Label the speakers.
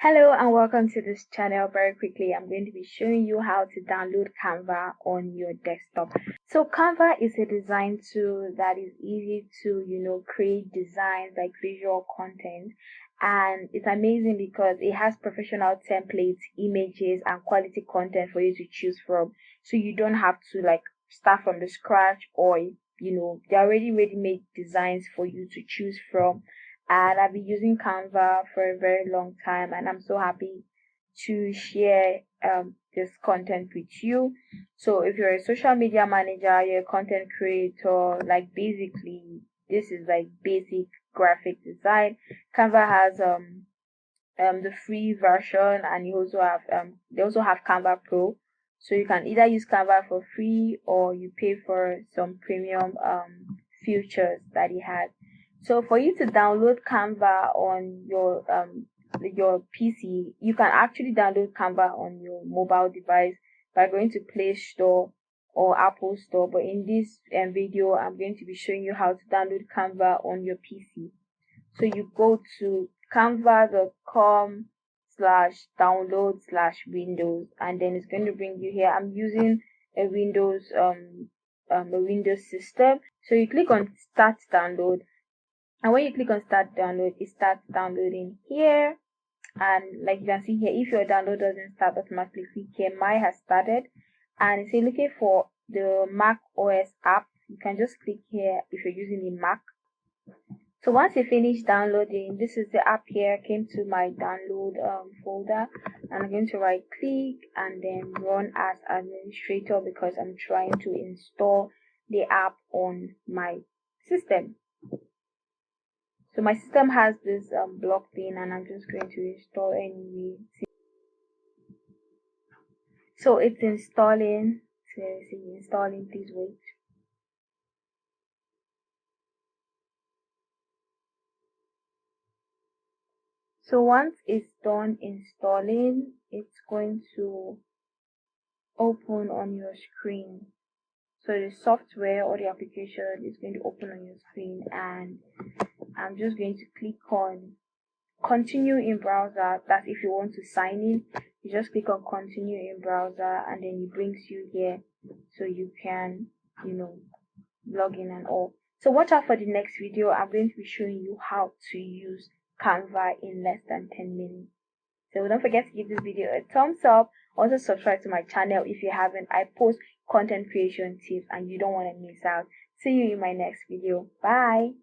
Speaker 1: Hello and welcome to this channel. Very quickly, I'm going to be showing you how to download Canva on your desktop. So Canva is a design tool that is easy to, create designs like visual content. And it's amazing because it has professional templates, images, and quality content for you to choose from. So you don't have to start from the scratch or, they're already ready-made designs for you to choose from. And I've been using Canva for a very long time, and I'm so happy to share this content with you. So if you're a social media manager, you're a content creator, like basically this is like basic graphic design. Canva has the free version, and you also have they also have Canva Pro. So you can either use Canva for free or you pay for some premium features that it has. So for you to download Canva on your PC, you can actually download Canva on your mobile device by going to Play Store or Apple Store. But in this video, I'm going to be showing you how to download Canva on your PC. So you go to canva.com/download/windows, and then it's going to bring you here. I'm using a Windows system. So you click on Start Download, and when you click on Start Download, it starts downloading here. And like you can see here, if your download doesn't start automatically, click here, mine has started, and it's looking for the Mac OS app. You can just click here if you're using the Mac. So once you finish downloading, this is the app here. Came to my download folder, and I'm going to right click and then run as administrator because I'm trying to install the app on my system. So my system has this block thing, and I'm just going to install anyway. So it's installing. So see, installing. Please wait. So once it's done installing, it's going to open on your screen. So the software or the application is going to open on your screen, and I'm just going to click on continue in browser. That's if you want to sign in. You just click on continue in browser, and then it brings you here so you can log in and all. So watch out for the next video. I'm going to be showing you how to use Canva in less than 10 minutes. So don't forget to give this video a thumbs up. Also subscribe to my channel if you haven't. I post content creation tips and you don't want to miss out. See you in my next video. Bye.